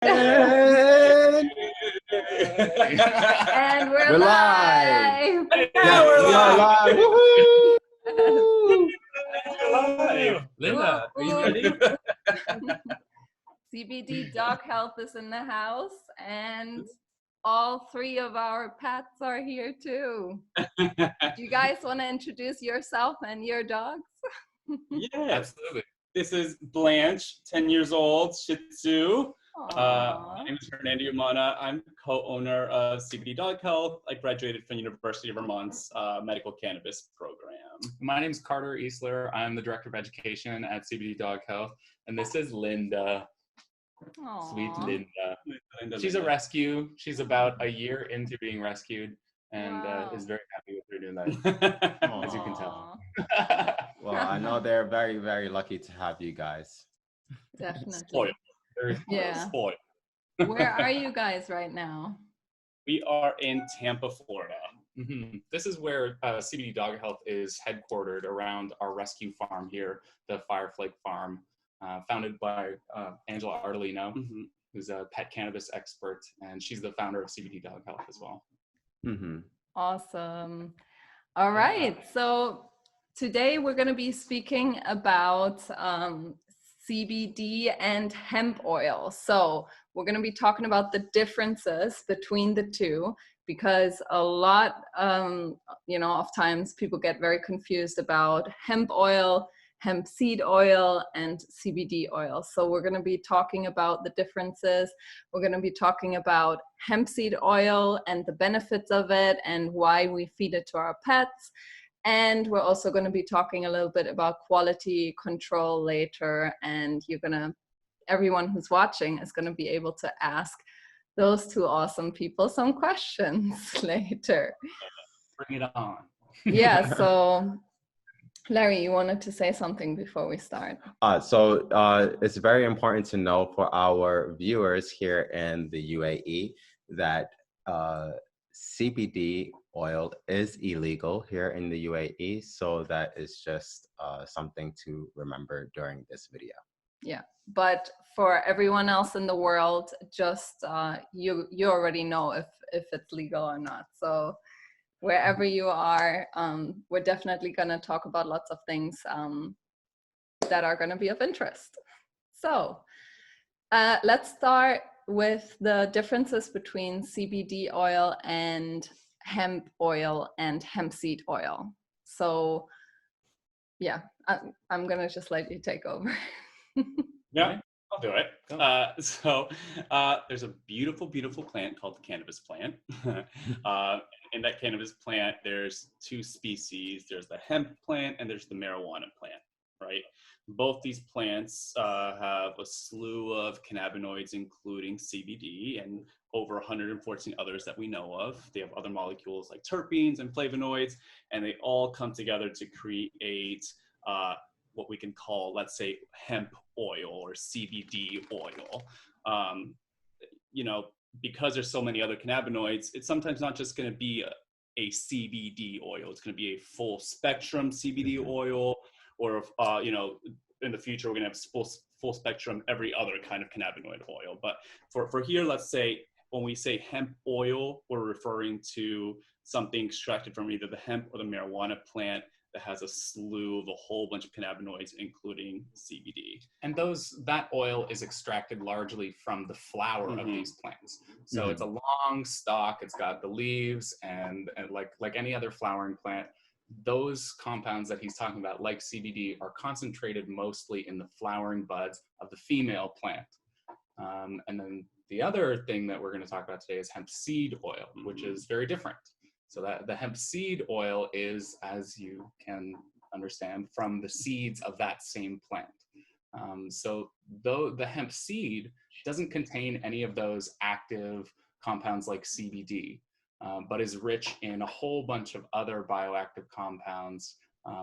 And And we're live. live. Yes, we are live. Woohoo! Live. Linda, are you ready? CBD Dog Health is in the house, and all three of our pets are here too. Do you guys want to introduce yourself and your dogs? Yeah, absolutely. This is Blanche, 10 years old, Shih Tzu. My name is Fernando Yamana. I'm co-owner of CBD Dog Health. I graduated from University of Vermont's medical cannabis program. My name is Carter Easler. I'm the Director of Education at CBD Dog Health. And this is Linda. Aww. Sweet Linda. She's a rescue. She's about a year into being rescued and is very happy with her new life, as you can tell. Well, I know they're very, very lucky to have you guys. Definitely. Spoiled. Very Yeah. spoiled. Where are you guys right now? We are in Tampa, Florida. Mm-hmm. This is where CBD Dog Health is headquartered, around our rescue farm here, the Fireflake Farm, founded by Angela Artolino, who's a pet cannabis expert, and she's the founder of CBD Dog Health as well. Awesome. All right. So today we're going to be speaking about CBD and hemp oil. So we're going to be talking about the differences between the two, because a lot, of times people get very confused about hemp oil, hemp seed oil, and CBD oil. So we're going to be talking about the differences. We're going to be talking about hemp seed oil and the benefits of it and why we feed it to our pets. And we're also going to be talking a little bit about quality control later. And everyone who's watching is going to be able to ask those two awesome people some questions later. Bring it on. Yeah, so Larry, you wanted to say something before we start? So it's very important to know for our viewers here in the UAE that CBD oil is illegal here in the UAE. So that is just something to remember during this video. Yeah. But for everyone else in the world, just you already know if it's legal or not. So wherever you are, we're definitely going to talk about lots of things that are going to be of interest. So let's start with the differences between CBD oil and hemp oil and hemp seed oil. So yeah, I'm going to just let you take over. Yeah, I'll do it. There's a beautiful, beautiful plant called the cannabis plant. In that cannabis plant, there's two species. There's the hemp plant and there's the marijuana plant, right? Both these plants have a slew of cannabinoids, including CBD and over 114 others that we know of. They have other molecules like terpenes and flavonoids, and they all come together to create what we can call, let's say, hemp oil or CBD oil. Because there's so many other cannabinoids, it's sometimes not just going to be a CBD oil. It's going to be a full spectrum CBD oil, or in the future we're going to have full spectrum every other kind of cannabinoid oil. But for here, let's say when we say hemp oil, we're referring to something extracted from either the hemp or the marijuana plant that has a slew of a whole bunch of cannabinoids, including CBD. And that oil is extracted largely from the flower of these plants. So it's a long stalk, it's got the leaves, and like any other flowering plant, those compounds that he's talking about, like CBD, are concentrated mostly in the flowering buds of the female plant. And then the other thing that we're going to talk about today is hemp seed oil, which is very different. So that the hemp seed oil is, as you can understand, from the seeds of that same plant. So though the hemp seed doesn't contain any of those active compounds like CBD, but is rich in a whole bunch of other bioactive compounds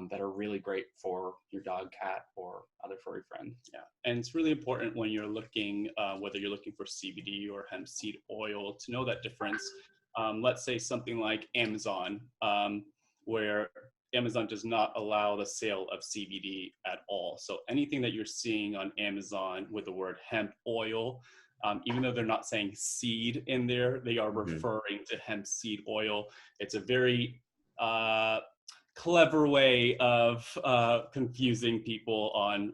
that are really great for your dog, cat, or other furry friend. Yeah, and it's really important when you're looking, whether you're looking for CBD or hemp seed oil, to know that difference. Let's say something like Amazon, where Amazon does not allow the sale of CBD at all. So anything that you're seeing on Amazon with the word hemp oil, Even though they're not saying seed in there, they are referring to hemp seed oil. It's a very clever way of confusing people on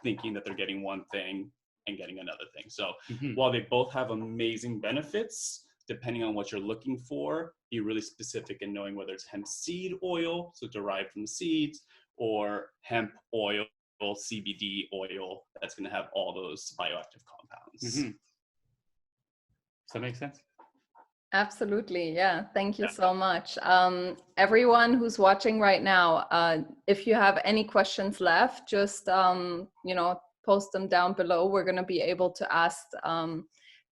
thinking that they're getting one thing and getting another thing. So while they both have amazing benefits, depending on what you're looking for, be really specific in knowing whether it's hemp seed oil, so derived from the seeds, or hemp oil, CBD oil, that's going to have all those bioactive compounds. Does that make sense? Absolutely. Yeah. Thank you so much. Everyone who's watching right now, if you have any questions left, just, post them down below. We're going to be able to ask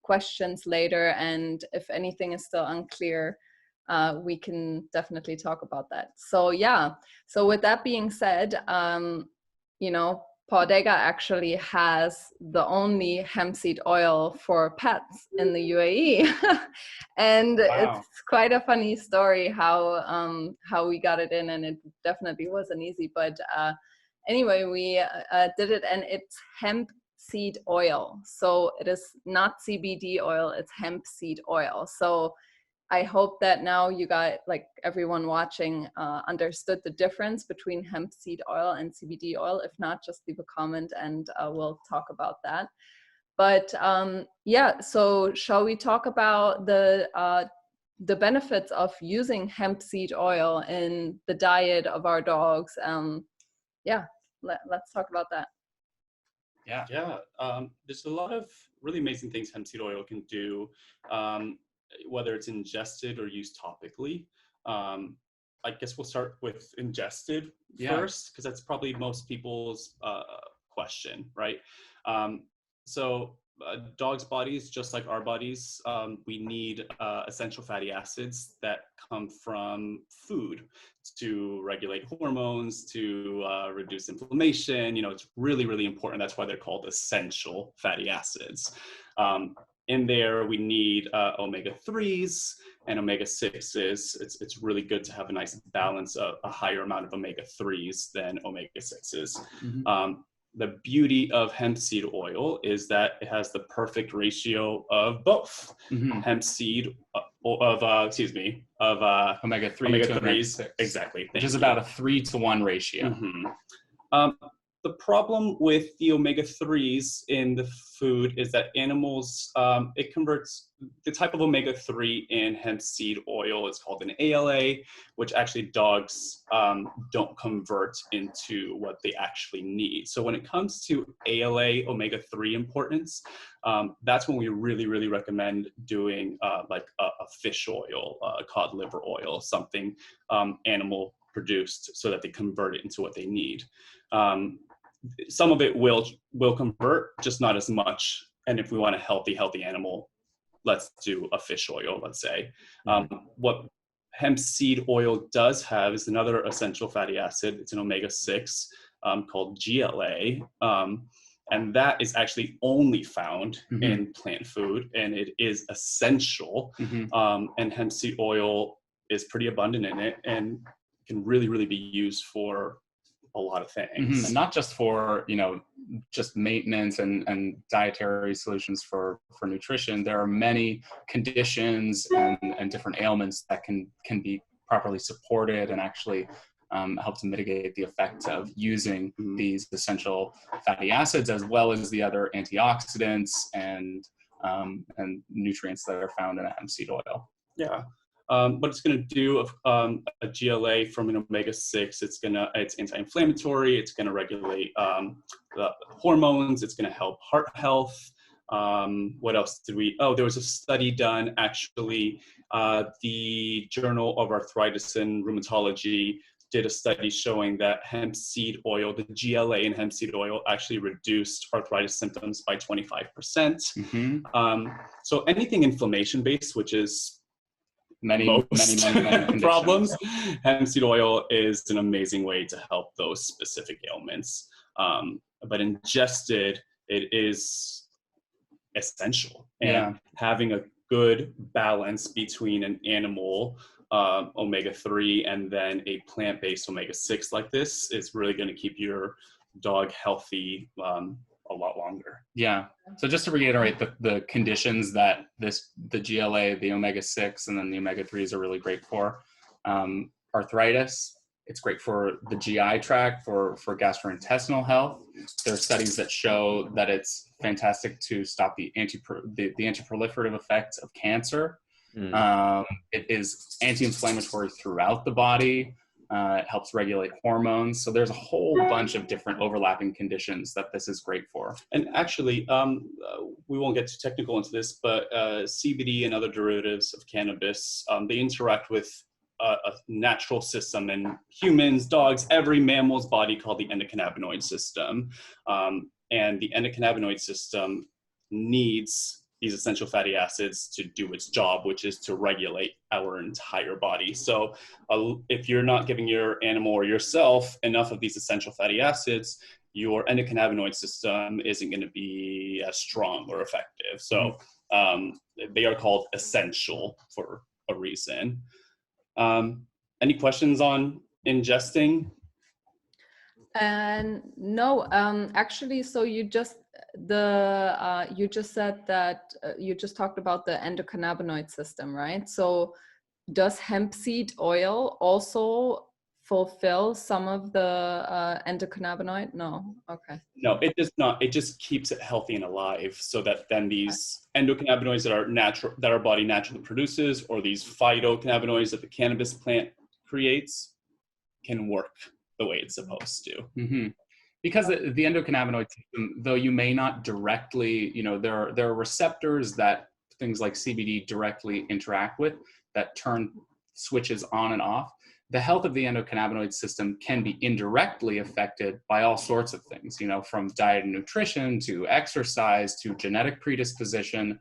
questions later. And if anything is still unclear, we can definitely talk about that. So yeah. So with that being said, Bodega actually has the only hemp seed oil for pets in the UAE. And it's quite a funny story how we got it in, and it definitely wasn't easy. But anyway, we did it, and it's hemp seed oil. So it is not CBD oil, it's hemp seed oil. So I hope that now you got, like everyone watching, understood the difference between hemp seed oil and CBD oil. If not, just leave a comment and we'll talk about that. But yeah, so shall we talk about the benefits of using hemp seed oil in the diet of our dogs? Yeah, let's talk about that. Yeah. There's a lot of really amazing things hemp seed oil can do. Whether it's ingested or used topically. I guess we'll start with ingested first, because that's probably most people's question, right? So dogs' bodies, just like our bodies, we need essential fatty acids that come from food to regulate hormones, to reduce inflammation. It's really, really important. That's why they're called essential fatty acids. In there, we need omega-3s and omega-6s. It's really good to have a nice balance of a higher amount of omega-3s than omega-6s. The beauty of hemp seed oil is that it has the perfect ratio of both. Hemp seed of omega-3s. Exactly. Which is about a 3-to-1 ratio. The problem with the omega-3s in the food is that animals, it converts the type of omega-3 in hemp seed oil. It's called an ALA, which actually dogs don't convert into what they actually need. So when it comes to ALA omega-3 importance, that's when we really, really recommend doing like a fish oil, cod liver oil, something animal produced, so that they convert it into what they need. Some of it will convert, just not as much. And if we want a healthy animal, let's do a fish oil, let's say. What hemp seed oil does have is another essential fatty acid. It's an omega-6 called GLA. And that is actually only found in plant food, and it is essential. And hemp seed oil is pretty abundant in it and can really, really be used for a lot of things. Not just for, just maintenance and dietary solutions for nutrition. There are many conditions and different ailments that can be properly supported and actually help to mitigate the effects of using these essential fatty acids, as well as the other antioxidants and nutrients that are found in a hemp seed oil. Yeah. What it's going to do, a GLA from an omega-6, it's anti-inflammatory, it's going to regulate the hormones, it's going to help heart health. What else there was a study done, actually, the Journal of Arthritis and Rheumatology did a study showing that hemp seed oil, the GLA in hemp seed oil, actually reduced arthritis symptoms by 25%. So anything inflammation-based, which is many problems, hemp seed oil is an amazing way to help those specific ailments. But ingested, it is essential. And having a good balance between an animal omega-3 and then a plant-based omega-6 like this is really going to keep your dog healthy a lot longer. Yeah. So just to reiterate the conditions that the GLA, the omega-6, and then the omega-3s are really great for. Arthritis, it's great for the GI tract, for gastrointestinal health. There are studies that show that it's fantastic to stop the anti-proliferative effects of cancer. It is anti-inflammatory throughout the body. It helps regulate hormones. So there's a whole bunch of different overlapping conditions that this is great for. And actually, we won't get too technical into this, but CBD and other derivatives of cannabis, they interact with a natural system in humans, dogs, every mammal's body called the endocannabinoid system. And the endocannabinoid system needs these essential fatty acids to do its job, which is to regulate our entire body. So if you're not giving your animal or yourself enough of these essential fatty acids, your endocannabinoid system isn't going to be as strong or effective. So they are called essential for a reason. Any questions on ingesting? And no, actually, so you just said that you just talked about the endocannabinoid system, right? So does hemp seed oil also fulfill some of the endocannabinoid? No. Okay. No, it does not. It just keeps it healthy and alive, so that then these endocannabinoids that are natural, that our body naturally produces, or these phytocannabinoids that the cannabis plant creates, can work the way it's supposed to. Mm-hmm. Because the endocannabinoid system, though you may not directly, there are receptors that things like CBD directly interact with that turn switches on and off. The health of the endocannabinoid system can be indirectly affected by all sorts of things, from diet and nutrition to exercise to genetic predisposition.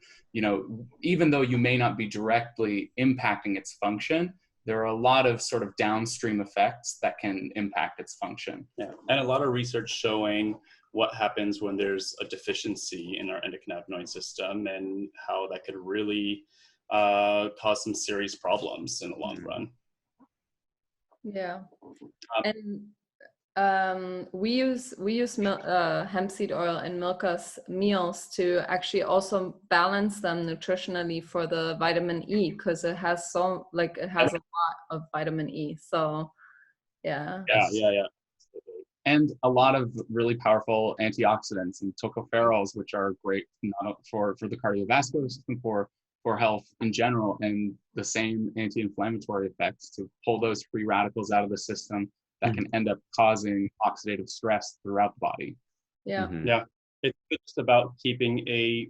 Even though you may not be directly impacting its function, there are a lot of sort of downstream effects that can impact its function. Yeah, and a lot of research showing what happens when there's a deficiency in our endocannabinoid system and how that could really cause some serious problems in the long run. Yeah, and we use hemp seed oil in Milka's meals to actually also balance them nutritionally for the vitamin E, because it has a lot of vitamin E. So yeah. And a lot of really powerful antioxidants and tocopherols, which are great for the cardiovascular system, for health in general, and the same anti-inflammatory effects to pull those free radicals out of the system that can end up causing oxidative stress throughout the body. Yeah. Yeah. It's just about keeping a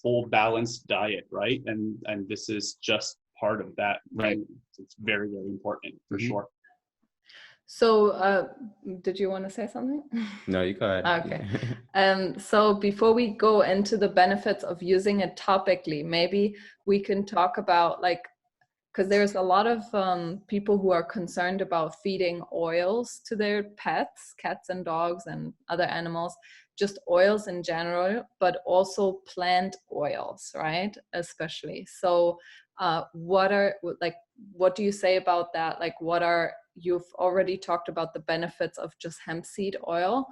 full balanced diet, right? And this is just part of that, right? It's very, very important for sure. So did you want to say something? No, you go ahead. Okay. So before we go into the benefits of using it topically, maybe we can talk about, because there's a lot of people who are concerned about feeding oils to their pets, cats and dogs and other animals, just oils in general, but also plant oils, right? Especially. So what do you say about that? You've already talked about the benefits of just hemp seed oil,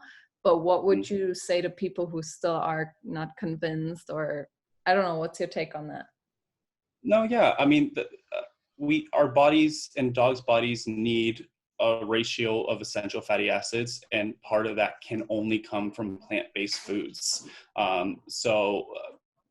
but what would you say to people who still are not convinced, or I don't know, what's your take on that? No, yeah. I mean, our bodies and dogs' bodies need a ratio of essential fatty acids, and part of that can only come from plant-based foods. So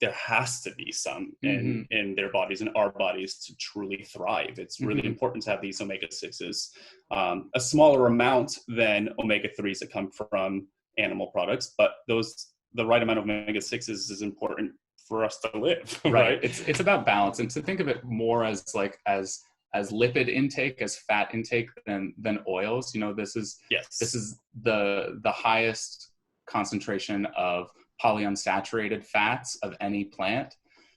there has to be some in their bodies and our bodies to truly thrive. It's really important to have these omega-6s, a smaller amount than omega-3s that come from animal products, but the right amount of omega-6s is important for us to live. Right. It's about balance, and to think of it more as lipid intake, as fat intake than oils. This is the highest concentration of polyunsaturated fats of any plant.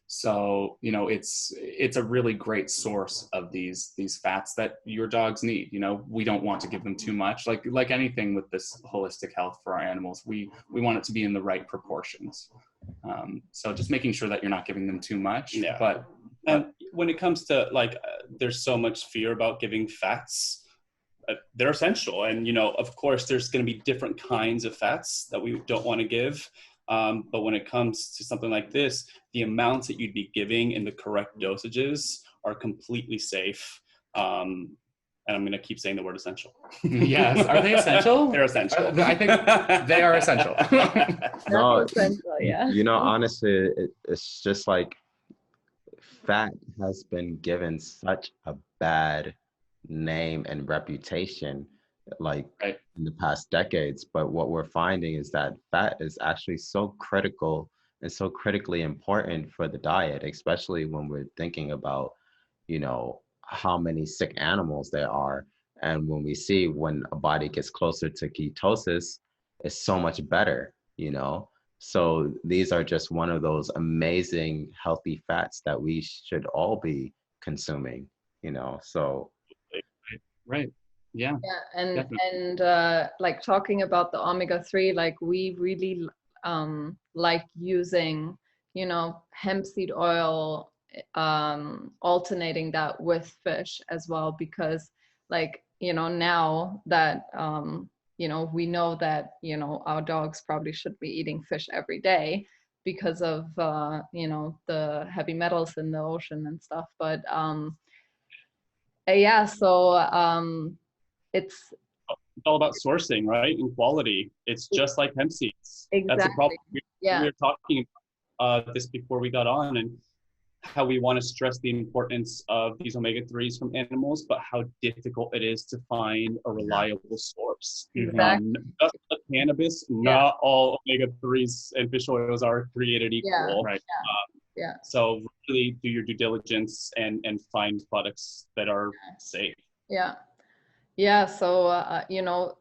So, it's a really great source of these fats that your dogs need. We don't want to give them too much, like anything with this holistic health for our animals. We want it to be in the right proportions. So just making sure that you're not giving them too much. Yeah. But when it comes to there's so much fear about giving fats. They're essential. And, of course, there's going to be different kinds of fats that we don't want to give. But when it comes to something like this, the amounts that you'd be giving in the correct dosages are completely safe. And I'm going to keep saying the word essential. Yes. Are they essential? They're essential. I think they are essential. No, essential, yeah. you know, honestly, it's just like fat has been given such a bad name and reputation, like Right. in the past decades. But what we're finding is that fat is actually so critical and so critically important for the diet, especially when we're thinking about, you know, how many sick animals there are. And when we see when a body gets closer to ketosis, it's so much better, you know? So these are just one of those amazing healthy fats that we should all be consuming, you know? So Right. Yeah. Yeah, Definitely. and like talking about the omega-3, like we really like using, you know, hemp seed oil, alternating that with fish as well, because like, you know, now that you know, we know that, you know, our dogs probably should be eating fish every day because of you know, the heavy metals in the ocean and stuff. But yeah, so it's all about sourcing, right? And quality. It's just like hemp seeds. exactly, That's a problem. We yeah, were talking this before we got on, and how we want to stress the importance of these omega-3s from animals, but how difficult it is to find a reliable source. exactly, Just like cannabis, not all omega-3s and fish oils are created equal. yeah, Right. yeah. So really do your due diligence and find products that are safe. Yeah. Yeah. So, you know,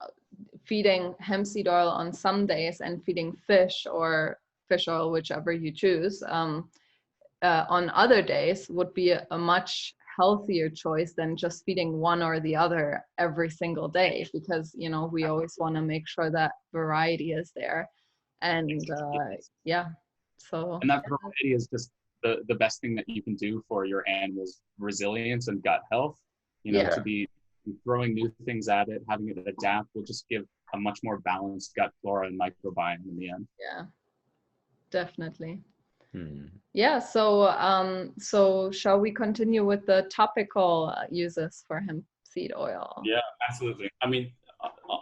feeding hemp seed oil on some days and feeding fish or fish oil, whichever you choose, on other days would be a much healthier choice than just feeding one or the other every single day, because, you know, we always want to make sure that variety is there. And yeah, so. And that variety is just the best thing that you can do for your animal's resilience and gut health. You know, Yeah. to be throwing new things at it, having it adapt will just give a much more balanced gut flora and microbiome in the end. Yeah, definitely. Hmm. Yeah, so so shall we continue with the topical uses for hemp seed oil? Yeah, absolutely. I mean,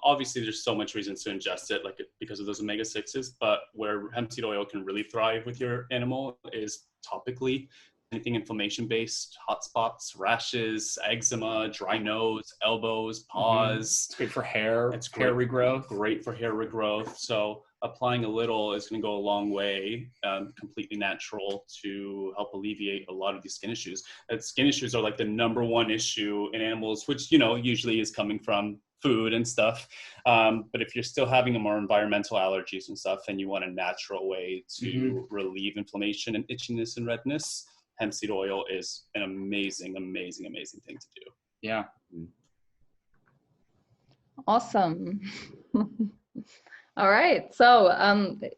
obviously there's so much reasons to ingest it, like because of those omega-6s, but where hemp seed oil can really thrive with your animal is topically. Anything inflammation-based, hot spots, rashes, eczema, dry nose, elbows, paws. It's great for hair. It's hair regrowth. Great for hair regrowth. So applying a little is going to go a long way, completely natural, to help alleviate a lot of these skin issues. And skin issues are like the #1 issue in animals, which, you know, usually is coming from food and stuff. But if you're still having more environmental allergies and stuff, and you want a natural way to relieve inflammation and itchiness and redness, hemp seed oil is an amazing, amazing, amazing thing to do. Yeah. Awesome. All right. So,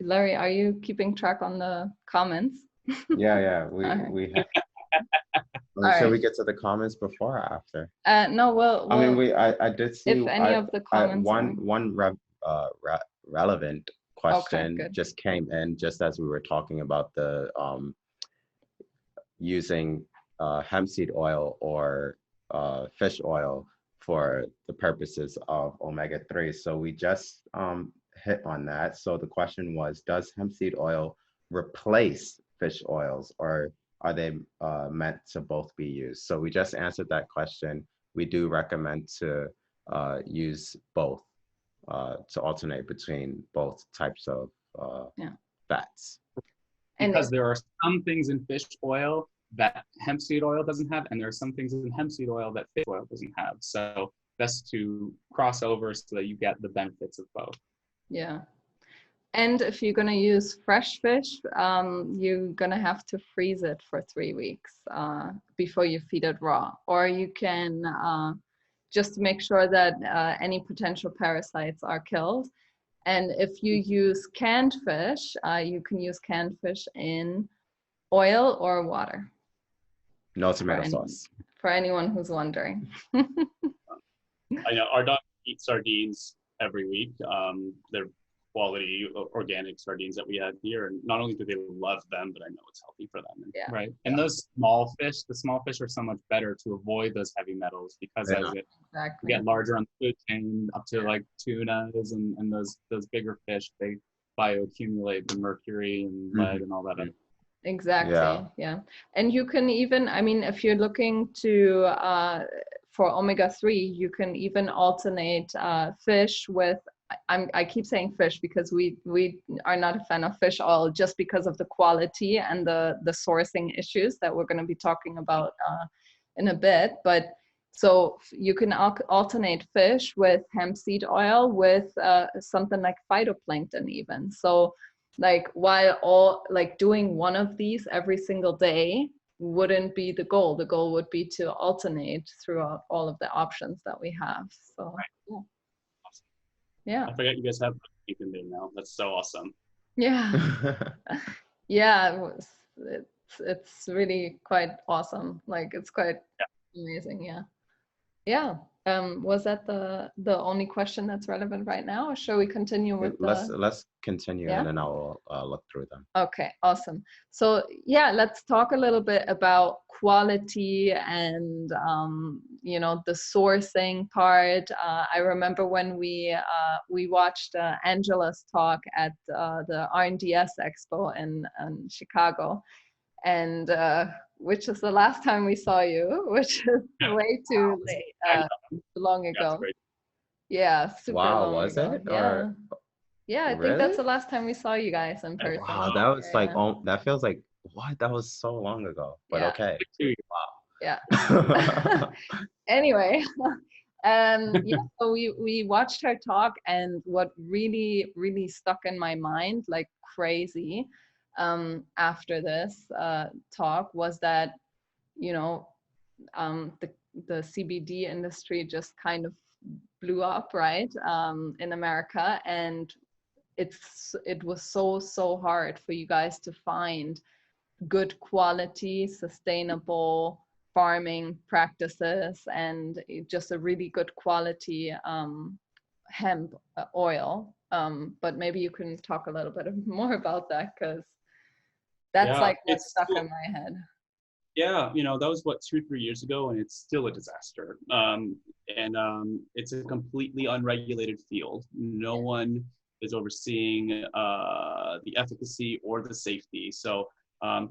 Larry, are you keeping track on the comments? Yeah, Alright. we have. Should Alright. we get to the comments before or after? No, we'll I mean, I did see if any of the comments one relevant question good. just came in just as we were talking about the using hemp seed oil or fish oil for the purposes of omega-3. So we just hit on that. So the question was, does hemp seed oil replace fish oils, or are they meant to both be used? So we just answered that question. We do recommend to use both, to alternate between both types of fats. Because there are some things in fish oil that hemp seed oil doesn't have, and there are some things in hemp seed oil that fish oil doesn't have. So best to cross over so that you get the benefits of both. Yeah. And if you're going to use fresh fish, you're going to have to freeze it for 3 weeks before you feed it raw. Or you can just make sure that any potential parasites are killed. And if you use canned fish, you can use canned fish in oil or water. No tomato sauce. For anyone who's wondering. I know our dogs eat sardines every week. They're quality organic sardines that we have here. And not only do they love them, but I know it's healthy for them. Yeah. Right. And those small fish, the small fish are so much better to avoid those heavy metals because as it Exactly. get larger on the food chain, up to like tunas and those bigger fish, they bioaccumulate the mercury and lead and all that other. Exactly. Yeah. And you can even, I mean, if you're looking to for omega-3, you can even alternate fish with, I keep saying fish because we are not a fan of fish oil just because of the quality and the sourcing issues that we're going to be talking about in a bit. But so you can alternate fish with hemp seed oil with something like phytoplankton even. So like while doing one of these every single day wouldn't be the goal. The goal would be to alternate throughout all of the options that we have. So yeah. Awesome. Yeah. I forgot you guys have pink in there now. That's so awesome. Yeah. Yeah. It's really quite awesome. Like it's quite amazing. Yeah. Yeah. Was that the only question that's relevant right now, or shall we continue with let's continue Yeah? and then I'll look through them. Okay, awesome. So yeah, let's talk a little bit about quality and you know, the sourcing part. I remember when we watched Angela's talk at the R&DS Expo in Chicago, and which is the last time we saw you, which is way too late, long ago. Yeah, super long Was ago. it? Yeah. Or Yeah, I think that's the last time we saw you guys in person. wow, that was like, Yeah. oh, that feels like, what? That was so long ago. But Yeah. okay. Yeah. Wow. Anyway, yeah, so we watched her talk, and what really, really stuck in my mind like crazy after this talk was that, you know, the CBD industry just kind of blew up, right, in America, and it was so hard for you guys to find good quality, sustainable farming practices and just a really good quality hemp oil. But maybe you can talk a little bit more about that, because that's like what stuck in my head. Yeah, you know, that was what 2-3 years ago, and it's still a disaster. It's a completely unregulated field. No one is overseeing the efficacy or the safety. So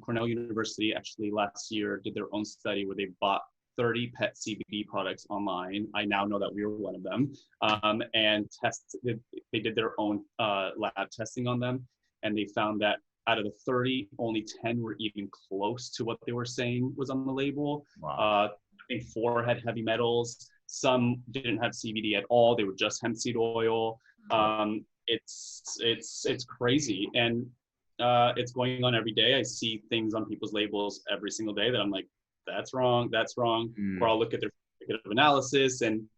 Cornell University actually last year did their own study where they bought 30 pet CBD products online. I now know that we were one of them, and they did their own lab testing on them, and they found that out of the 30, only 10 were even close to what they were saying was on the label. Wow. I think 4 had heavy metals. Some didn't have CBD at all. They were just hemp seed oil. It's crazy, and it's going on every day. I see things on people's labels every single day that I'm like, that's wrong, that's wrong. Or I'll look at their certificate of analysis, and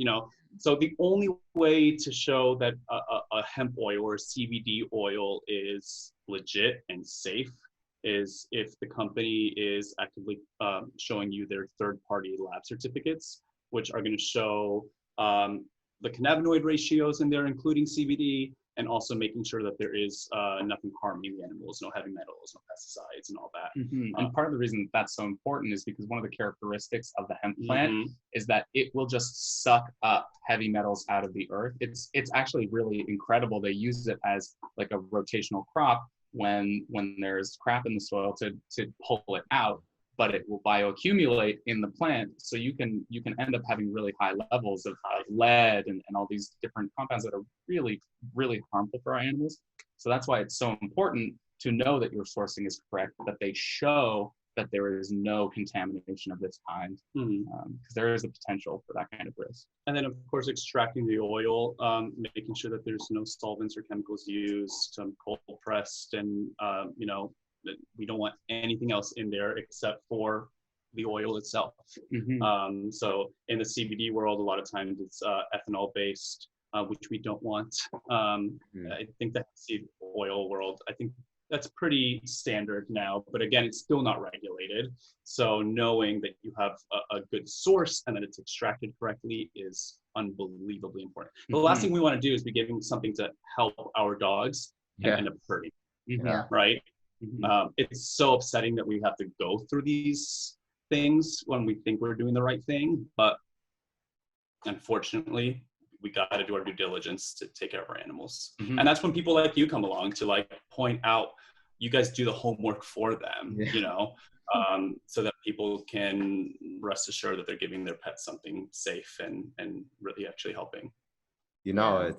you know. So the only way to show that a hemp oil or a CBD oil is legit and safe is if the company is actively showing you their third-party lab certificates, which are going to show the cannabinoid ratios in there, including CBD, and also making sure that there is nothing harming the animals, no heavy metals, no pesticides, and all that. And part of the reason that's so important is because one of the characteristics of the hemp plant is that it will just suck up heavy metals out of the earth. It's actually really incredible. They use it as like a rotational crop when there's crap in the soil to pull it out, but it will bioaccumulate in the plant. So you can end up having really high levels of lead and all these different compounds that are really, really harmful for our animals. So that's why it's so important to know that your sourcing is correct, that they show that there is no contamination of this kind, because there is a potential for that kind of risk. And then, of course, extracting the oil, making sure that there's no solvents or chemicals used, cold pressed, and you know, we don't want anything else in there except for the oil itself. So in the CBD world, a lot of times it's ethanol based, which we don't want. I think the seed oil world, I think that's pretty standard now, but again, it's still not regulated. So knowing that you have a good source and that it's extracted correctly is unbelievably important. The last thing we want to do is be giving something to help our dogs and end up hurting, Yeah. right? It's so upsetting that we have to go through these things when we think we're doing the right thing, but unfortunately, we got to do our due diligence to take care of our animals. And that's when people like you come along to like point out, you guys do the homework for them, you know, so that people can rest assured that they're giving their pets something safe and really actually helping. You know,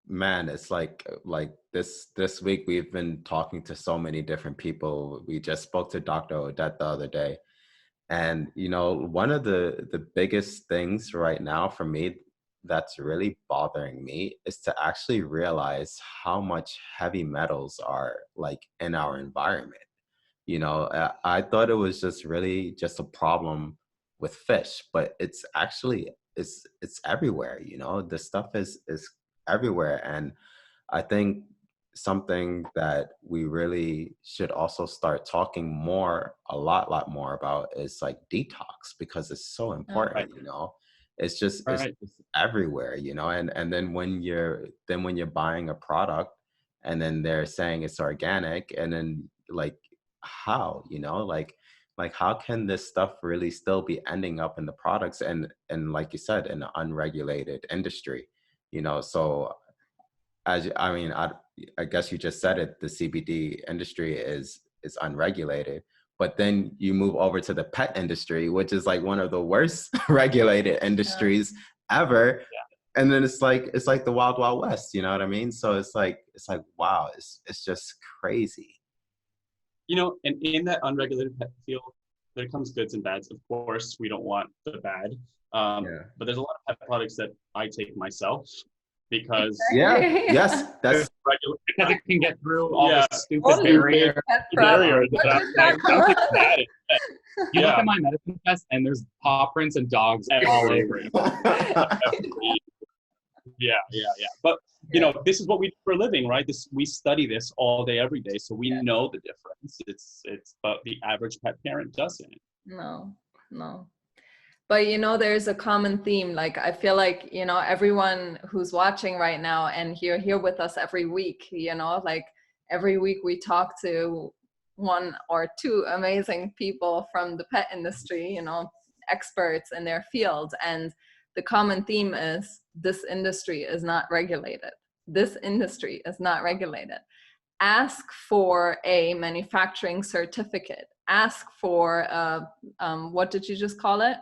man, it's like this week we've been talking to so many different people. We just spoke to Dr. Odette the other day. And, you know, one of the biggest things right now for me that's really bothering me is to actually realize how much heavy metals are like in our environment. You know, I thought it was just really just a problem with fish, but it's actually it's everywhere. You know, this stuff is everywhere, and I think something that we really should also start talking a lot more about is like detox, because it's so important. You know, it's just it's everywhere. You know, and then when you're buying a product, and then they're saying it's organic, and then like, how, you know, like how can this stuff really still be ending up in the products, and like you said, in an unregulated industry, you know? So I guess you just said it, the CBD industry is unregulated, but then you move over to the pet industry, which is like one of the worst regulated industries ever. And then it's like the wild west, you know what I mean? So it's like wow, it's just crazy. You know, and in that unregulated pet field, there comes goods and bads. Of course, we don't want the bad, but there's a lot of pet products that I take myself because that's regular, because it can get through all the stupid barriers. You look at my medicine test, and there's paw prints and dogs all over it. Yeah. But you know, this is what we do for a living, right? We study this all day, every day, so we know the difference. But the average pet parent doesn't. No. But you know, there's a common theme. Like, I feel like, you know, everyone who's watching right now, and you're here with us every week, you know, like every week we talk to one or two amazing people from the pet industry, you know, experts in their field. And the common theme is this industry is not regulated. This industry is not regulated. Ask for a manufacturing certificate. Ask for, what did you just call it?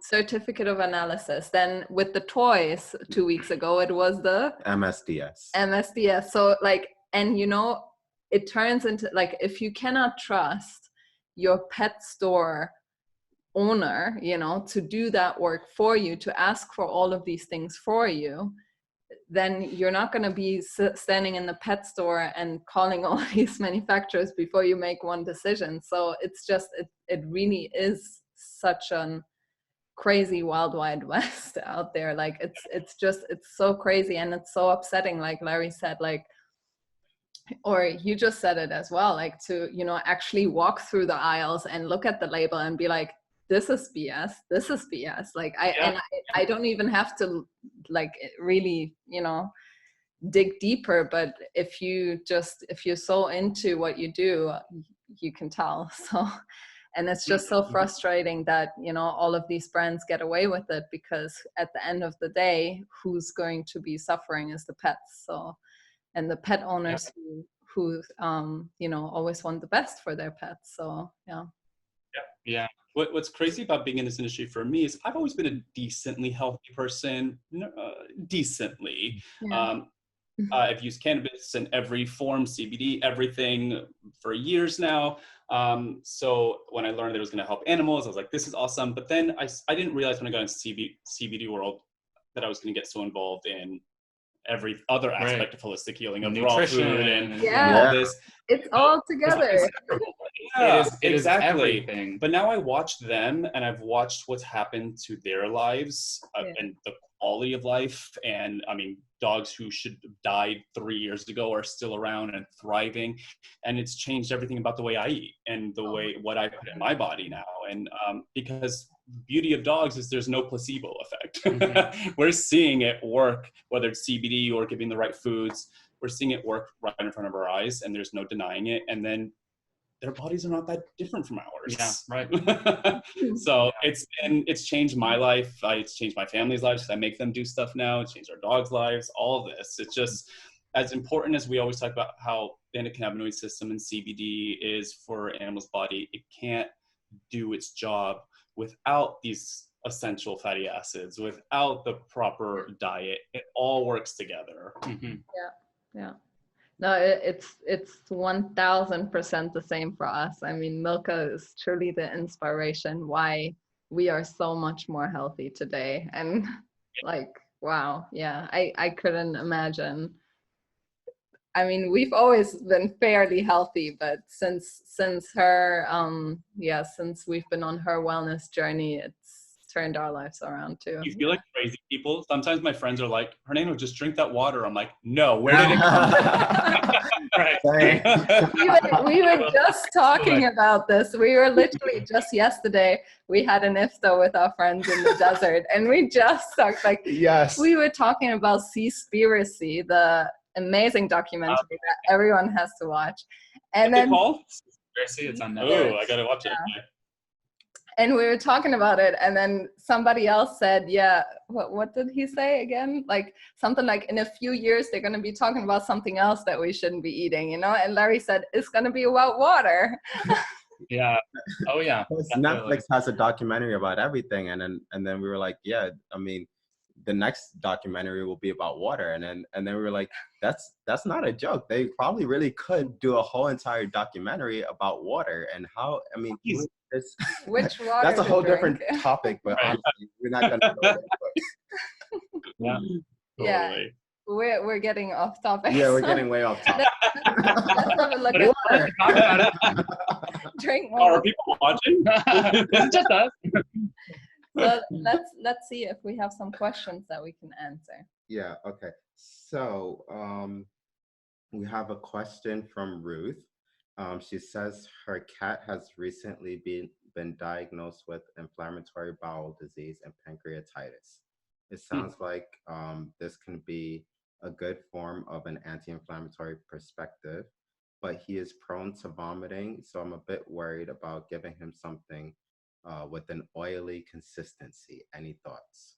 Certificate of analysis. Then with the toys 2 weeks ago, it was the MSDS. So like, and you know, it turns into like, if you cannot trust your pet store owner, you know, to do that work for you, to ask for all of these things for you, then you're not going to be standing in the pet store and calling all these manufacturers before you make one decision. So it's just, it really is such an crazy wild wide west out there. Like it's so crazy, and it's so upsetting, like Larry said, like, or you just said it as well, like to, you know, actually walk through the aisles and look at the label and be like, this is BS. Like I don't even have to like really, you know, dig deeper, but if you're so into what you do, you can tell. So, and it's just so frustrating that, you know, all of these brands get away with it, because at the end of the day, who's going to be suffering is the pets. So, and the pet owners who you know, always want the best for their pets. So yeah. What's crazy about being in this industry for me is I've always been a decently healthy person, decently. I've used cannabis in every form, CBD, everything, for years now. So when I learned that it was going to help animals, I was like, this is awesome. But then I didn't realize when I got into CBD world that I was going to get so involved in every other aspect of holistic healing, of nutrition, raw food and all this. It's all together. It is exactly everything. But now I watched them, and I've watched what's happened to their lives and the quality of life. And I mean, dogs who should have died 3 years ago are still around and thriving. And it's changed everything about the way I eat and the way what I put in my body now. And because beauty of dogs is there's no placebo effect. Mhm. We're seeing it work, whether it's CBD or giving the right foods. We're seeing it work right in front of our eyes, and there's no denying it. And then their bodies are not that different from ours. Yeah, right. So it's changed my life. It's changed my family's lives. I make them do stuff now. It's changed our dogs' lives. All of this. It's just as important as we always talk about how the endocannabinoid system and CBD is for animal's body. It can't do its job without these essential fatty acids, without the proper diet. It all works together. Mhm. Yeah. No, it's 1000% the same for us. I mean, Milka is truly the inspiration why we are so much more healthy today. And like, wow, yeah, I couldn't imagine. I mean, we've always been fairly healthy, but since her, since we've been on her wellness journey, it's turned our lives around too. You feel like crazy people. Sometimes my friends are like, Hernando, just drink that water. I'm like, no, where did it come from? Right. We were just talking about this. We were literally just yesterday, we had an iftar with our friends in the desert, and we just talked like, Yes. we were talking about Seaspiracy, the amazing documentary that everyone has to watch. And What's then it called? It's on Netflix. Oh, I gotta watch it. and we were talking about it, and then somebody else said, yeah, what did he say again? Like something like, in a few years, they're going to be talking about something else that we shouldn't be eating, you know? And Larry said, it's going to be about water. Yeah. Oh yeah. Netflix has a documentary about everything, and then we were like, yeah, I mean, the next documentary will be about water, and then we were like, that's not a joke. They probably really could do a whole entire documentary about water and how. I mean, it's Which water that's a to whole drink. different topic, but Right. honestly, we're not gonna go there. Yeah. Yeah. Totally. We're getting off topic. Yeah, we're getting way off topic. Let's have a look But at it's fun to talk about it. drink Oh, more. are people watching? It's just us. So let's see if we have some questions that we can answer. Yeah, okay. So we have a question from Ruth. She says her cat has recently been diagnosed with inflammatory bowel disease and pancreatitis. It sounds like this can be a good form of an anti-inflammatory perspective, but he is prone to vomiting, so I'm a bit worried about giving him something with an oily consistency. Any thoughts?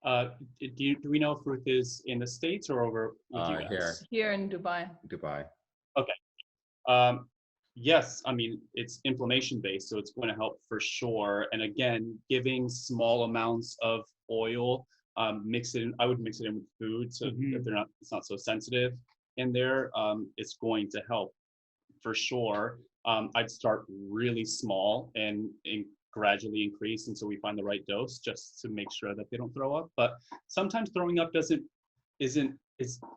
Do we know if Ruth is in the States or over with you guys? Here in Dubai. Dubai. Okay. Yes, I mean, it's inflammation based, so it's going to help for sure. And again, giving small amounts of oil, I would mix it in with food, so that it's not so sensitive in there. It's going to help for sure. I'd start really small and gradually increase until we find the right dose, just to make sure that they don't throw up. But sometimes throwing up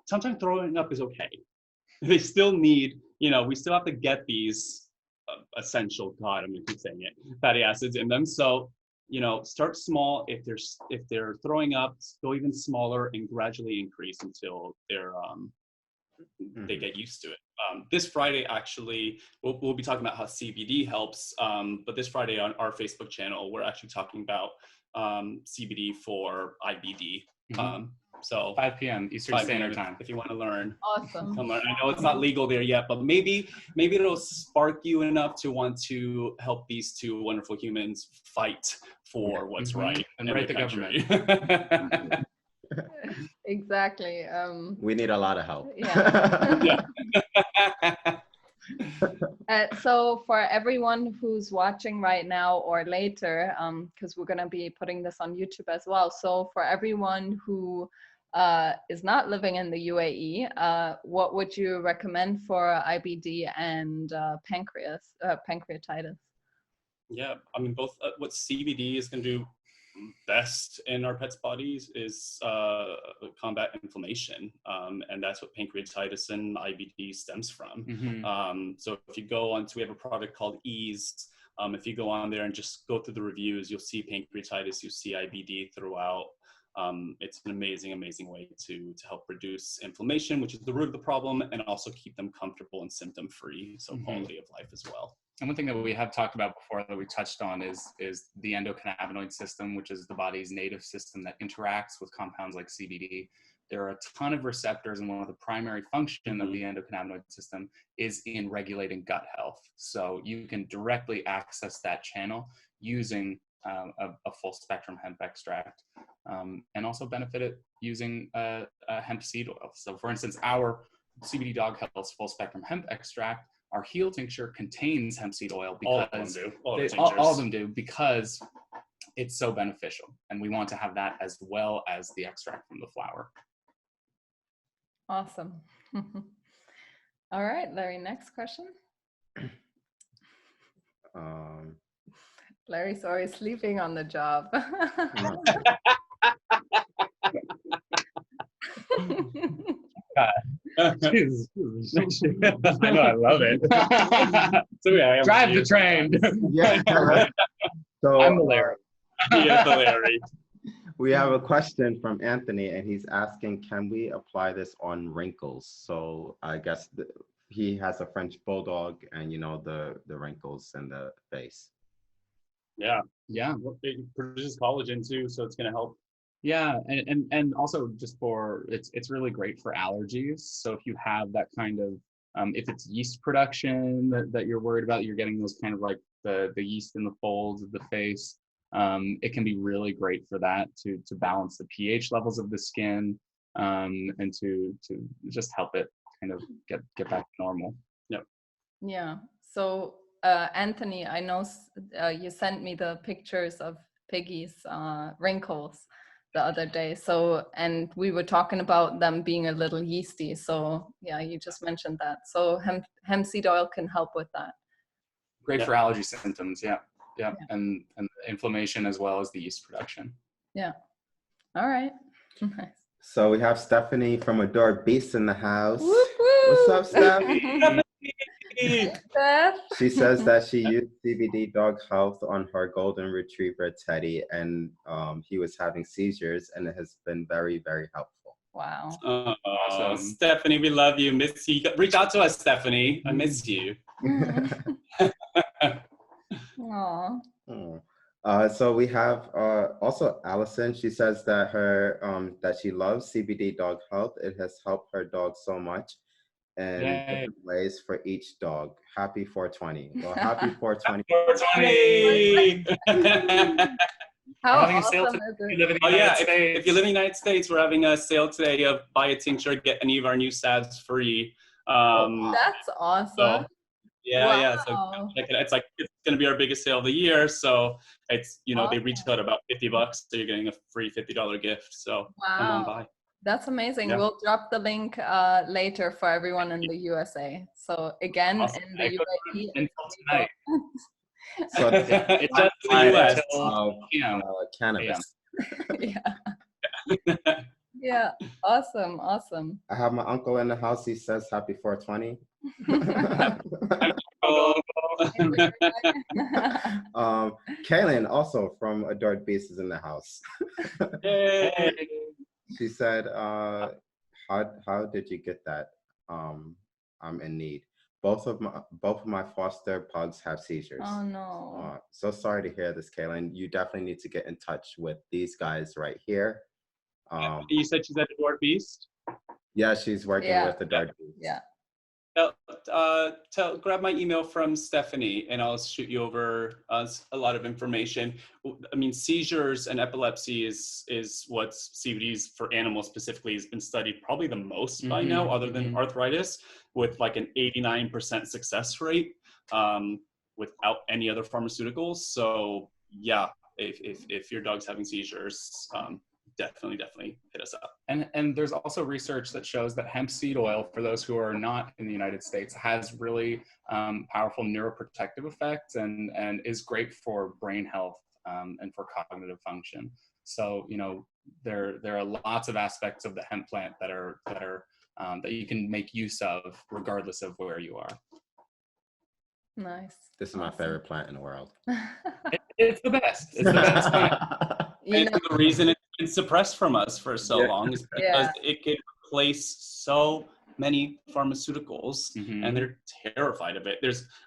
sometimes throwing up is okay. They still need, we still have to get these essential, God, I'm gonna keep saying it, fatty acids in them. So, start small. If they're throwing up, go even smaller and gradually increase until they get used to it. This Friday, actually, we'll be talking about how CBD helps. But this Friday on our Facebook channel, we're actually talking about CBD for IBD. So 5 p.m. Eastern 5 Standard p.m. Time. If you want to learn. Awesome. Come learn. I know it's not legal there yet, but maybe it'll spark you enough to want to help these two wonderful humans fight for what's right And in right the the country. government. Exactly. We need a lot of help. Yeah. So for everyone who's watching right now or later, because we're going to be putting this on YouTube as well. So for everyone who is not living in the UAE, what would you recommend for IBD and pancreatitis? Yeah, I mean, both what CBD is going to do best in our pets' bodies is combat inflammation, and that's what pancreatitis and IBD stems from. So if you go on, so we have a product called Ease. If you go on there and just go through the reviews, you'll see pancreatitis, you'll see IBD throughout. It's an amazing way to help reduce inflammation, which is the root of the problem, and also keep them comfortable and symptom-free, so quality of life as well. And one thing that we have talked about before that we touched on is the endocannabinoid system, which is the body's native system that interacts with compounds like CBD. There are a ton of receptors, and one of the primary function of the endocannabinoid system is in regulating gut health. So you can directly access that channel using a full spectrum hemp extract, and also benefit it using a hemp seed oil. So for instance, our CBD Dog Health's full spectrum hemp extract, our heel tincture contains hemp seed oil because all of them do because it's so beneficial, and we want to have that as well as the extract from the flower. Awesome. All right, Larry, next question. Larry's always sleeping on the job. I know, I love it. So yeah, drive the train. Yeah. So I'm the Larry. Yeah, the Larry. we have a question from Anthony, and he's asking, can we apply this on wrinkles? So I guess he has a French bulldog, and the wrinkles in the face. Yeah. Yeah. It produces collagen too, so it's going to help. Yeah, and also just for it's really great for allergies. So if you have that kind of if it's yeast production that you're worried about, you're getting those kind of like the yeast in the folds of the face. It can be really great for that to balance the pH levels of the skin, and to just help it kind of get back to normal. Yep. Yeah. So Anthony, I know you sent me the pictures of Piggy's wrinkles the other day. So, and we were talking about them being a little yeasty. So yeah, you just mentioned that. So hemp seed oil can help with that. Great for allergy symptoms. Yeah. And inflammation as well as the yeast production. Yeah. All right. Nice. So we have Stephanie from Adored Beasts in the house. Whoop, whoop. What's up, Steph? Steph. She says that she used CBD Dog Health on her golden retriever Teddy, and he was having seizures, and it has been very, very helpful. Wow. Awesome. Stephanie, we love you. Miss you. Reach out to us, Stephanie. I miss you. Aww. So we have also Allison. She says that that she loves CBD Dog Health. It has helped her dog so much, and different ways for each dog. Happy 420. Well, happy 420. 420. How awesome is it? If you live in the United States, we're having a sale today of buy a tincture, get any of our new salves free. That's awesome. So, yeah. So it's going to be our biggest sale of the year. So it's, awesome. They reach out about $50, so you're getting a free $50 gift. So come on by. That's amazing. Yeah. We'll drop the link later for everyone in the USA. So again, awesome. In the UAE until tonight. So it's just the US. Cannabis. Yeah. Awesome. I have my uncle in the house. He says happy 420. Kaylin, also from Adored Beasts, is in the house. Hey. She said, how did you get that? I'm in need. Both of my foster pugs have seizures. Oh no. So sorry to hear this, Kaylin. You definitely need to get in touch with these guys right here. You said she's at Adored Beast? Yeah, she's working with Adored Beast. Yeah. Grab my email from Stephanie, and I'll shoot you over a lot of information. I mean, seizures and epilepsy is what CBD's for animals specifically has been studied probably the most by now, other than arthritis, with like an 89% success rate without any other pharmaceuticals. So yeah, if your dog's having seizures, definitely hit us up. And there's also research that shows that hemp seed oil, for those who are not in the United States, has really powerful neuroprotective effects and is great for brain health and for cognitive function. So there are lots of aspects of the hemp plant that you can make use of regardless of where you are. Nice. This is my favorite plant in the world. It's the best. It's the best plant. The reason it's been suppressed from us for so long is because it can replace so many pharmaceuticals, Mhm. and they're terrified of it.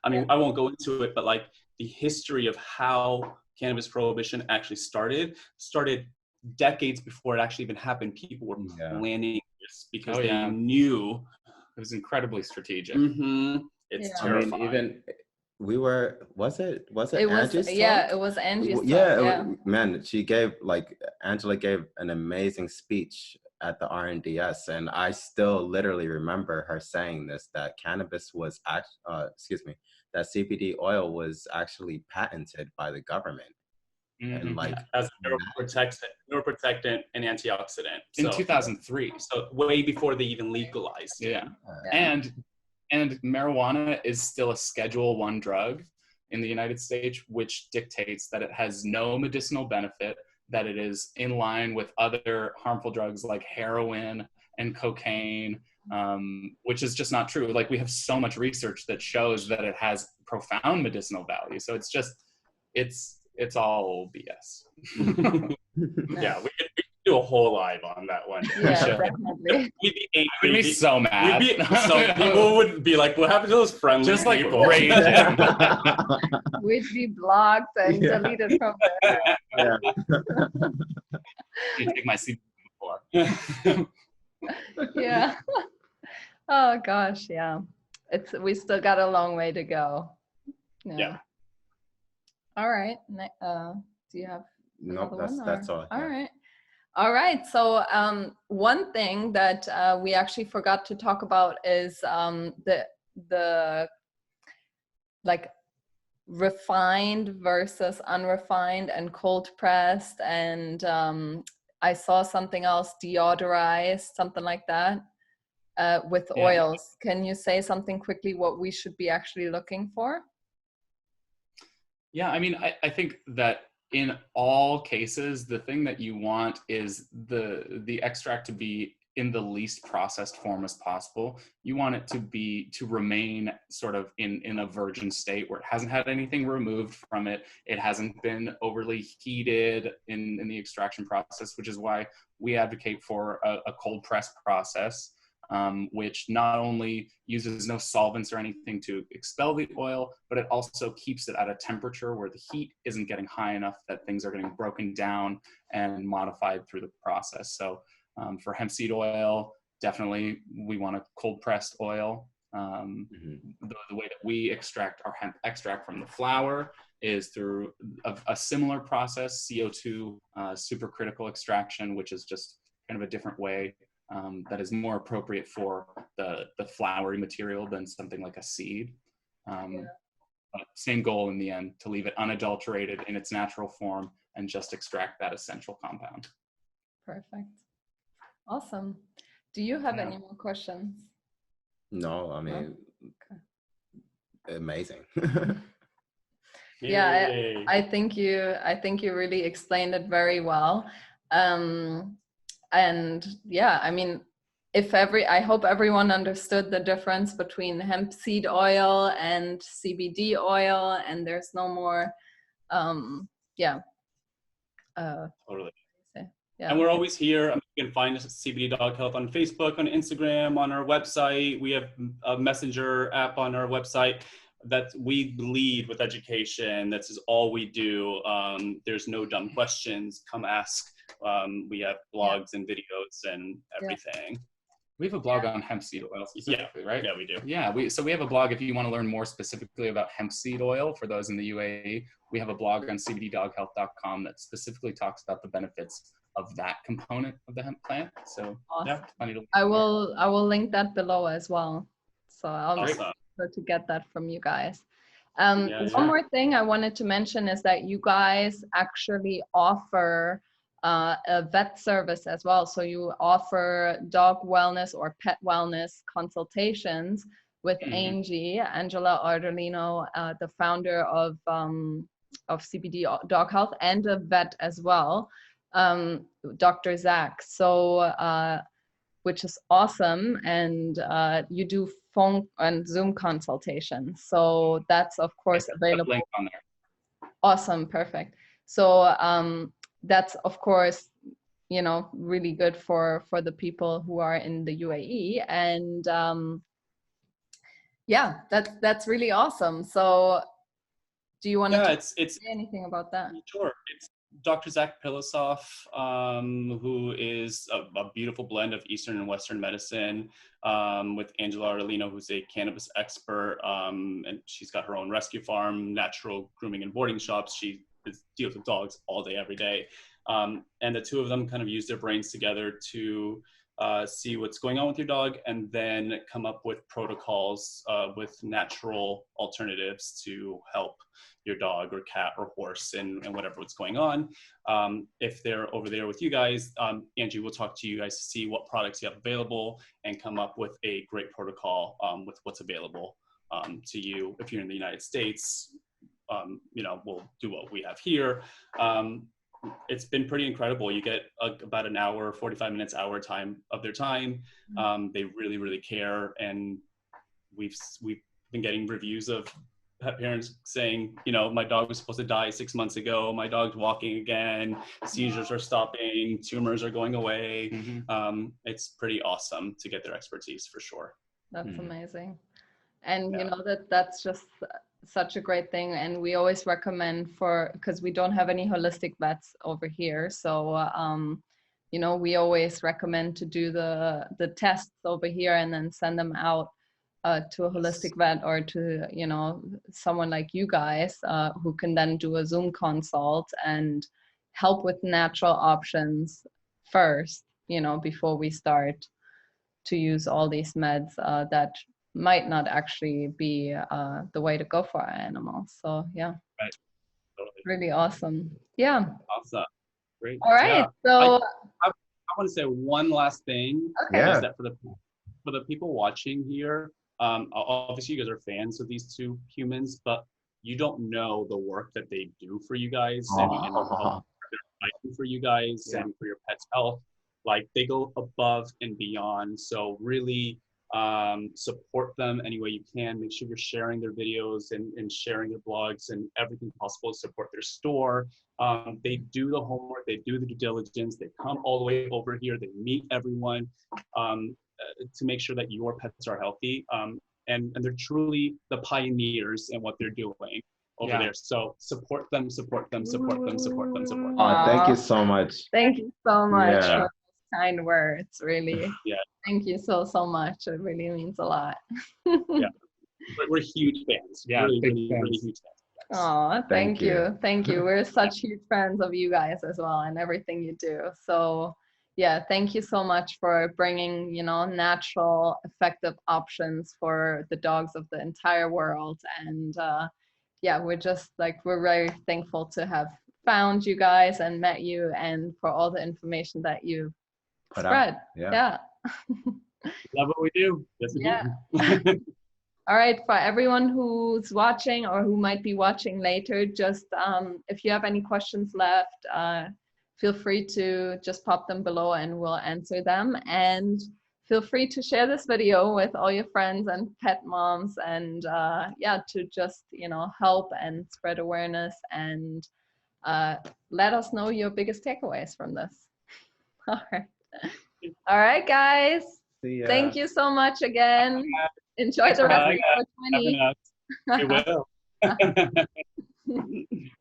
I mean, I won't go into it, but like the history of how cannabis prohibition actually started decades before it actually even happened. People were Yeah. planning this because Oh, they yeah. knew. It was incredibly strategic. It's Yeah. I mean, terrifying. even was it It was, Angie's yeah, talk? it was Angie's talk, Yeah, yeah. man, Angela gave an amazing speech at the RNDS, and I still literally remember her saying this, that cannabis was that CBD oil was actually patented by the government. And like as a neuroprotectant and antioxidant. In So, 2003. so way before they even legalized. Yeah. Yeah. And marijuana is still a Schedule 1 drug in the United States, which dictates that it has no medicinal benefit, that it is in line with other harmful drugs like heroin and cocaine, which is just not true. Like, we have so much research that shows that it has profound medicinal value. So it's all BS. Yeah, we could do a whole live on that one. Yeah, definitely. We'd be angry. We'd be so mad. So people would be like, what happened to those friendly Just like people? raging. We'd be blocked and deleted from there. Yeah. You take my CBD before. Yeah. Oh gosh, yeah. We still got a long way to go. Yeah. All right. Do you have Nope, another one, that's or- all. All Yeah. right. All right. So one thing that we actually forgot to talk about is the like refined versus unrefined and cold pressed, and I saw something else, deodorized, something like that, with Yeah. oils. Can you say something quickly what we should be actually looking for? Yeah, I mean, I think that in all cases, the thing that you want is the extract to be in the least processed form as possible. You want it to remain sort of in a virgin state where it hasn't had anything removed from it. It hasn't been overly heated in the extraction process, which is why we advocate for a cold press process. Which not only uses no solvents or anything to expel the oil, but it also keeps it at a temperature where the heat isn't getting high enough that things are getting broken down and modified through the process. So for hemp seed oil, definitely we want a cold pressed oil. The way that we extract our hemp extract from the flower is through a similar process, CO2 supercritical extraction, which is just kind of a different way. That is more appropriate for the flowery material than something like a seed. But same goal in the end, to leave it unadulterated in its natural form and just extract that essential compound. Perfect. Awesome. Do you have Yeah. any more questions? No, I mean, amazing. Yeah, Yay. I think you really explained it very well. And yeah, I mean, I hope everyone understood the difference between hemp seed oil and CBD oil, and there's no more, Totally. yeah. And we're always here. You can find us at CBD Dog Health on Facebook, on Instagram, on our website. We have a messenger app on our website that we lead with education. That's all we do. There's no dumb questions. Come ask. We have blogs and videos and everything. We have a blog on hemp seed oil specifically, right? Yeah, we do. Yeah, we have a blog if you want to learn more specifically about hemp seed oil for those in the UAE. We have a blog on cbddoghealth.com that specifically talks about the benefits of that component of the hemp plant. So Awesome. yeah, plenty to I will link that below as well. So I'll make Awesome. sure to get that from you guys. Yeah, One more thing I wanted to mention is that you guys actually offer a vet service as well. So you offer dog wellness or pet wellness consultations with Angela Ardolino, the founder of CBD Dog Health, and a vet as well, Dr. Zach. So which is awesome, and you do phone and Zoom consultations. So that's of course available. link on there. Awesome, perfect. So that's of course, you know, really good for the people who are in the UAE. And yeah, that's really awesome. So do you want to it's say anything about that? sure. It's Dr. Zach Pilosoff, who is a beautiful blend of Eastern and Western medicine, with Angela Arlino, who's a cannabis expert, and she's got her own rescue farm, natural grooming and boarding shops. She deals with dogs all day, every day. And the two of them kind of use their brains together to see what's going on with your dog, and then come up with protocols with natural alternatives to help your dog or cat or horse and whatever what's going on. If they're over there with you guys, Angie will talk to you guys to see what products you have available and come up with a great protocol with what's available to you. If you're in the United States, you know, we'll do what we have here. It's been pretty incredible. You get about an hour, 45 minutes, hour time of their time. They really, really care. And we've been getting reviews of pet parents saying, you know, my dog was supposed to die 6 months ago. My dog's walking again. Seizures are stopping. Tumors are going away. It's pretty awesome to get their expertise for sure. That's amazing. And you know, that's just such a great thing. And we always recommend because we don't have any holistic vets over here. So, you know, we always recommend to do the tests over here and then send them out to a holistic vet or to, you know, someone like you guys who can then do a Zoom consult and help with natural options first, you know, before we start to use all these meds that might not actually be the way to go for our animals. So yeah, right. Totally. Really awesome. Yeah. Awesome. Great. All right. Yeah. So I want to say one last thing. Okay. Is that for the people watching here, obviously you guys are fans of these two humans, but you don't know the work that they do for you guys and how they're fighting for you guys and for your pet's health. Like, they go above and beyond. So really support them any way you can. Make sure you're sharing their videos and sharing their blogs and everything possible to support their store. They do the homework, they do the due diligence, they come all the way over here, they meet everyone to make sure that your pets are healthy. And they're truly the pioneers in what they're doing over there. So support them, support them, support them, support them, support them. Thank you so much. Thank you so much Yeah. for those kind words, really. Yeah. Thank you so much. It really means a lot. Yeah. We're huge fans. Yeah, really, big really, fans. really huge fans. Oh, thank Thank you. you. Thank you. We're such huge fans of you guys as well and everything you do. So yeah, thank you so much for bringing, you know, natural, effective options for the dogs of the entire world. And yeah, we're very thankful to have found you guys and met you and for all the information that you Put out. spread. Yeah. Love what we do. Yes, we Yeah. do. All right, for everyone who's watching or who might be watching later, just if you have any questions left, feel free to just pop them below and we'll answer them. And feel free to share this video with all your friends and pet moms and yeah, to just, you know, help and spread awareness and let us know your biggest takeaways from this. All right. All right, guys. See ya. Thank you so much again. Enjoy the rest of 2020. We will.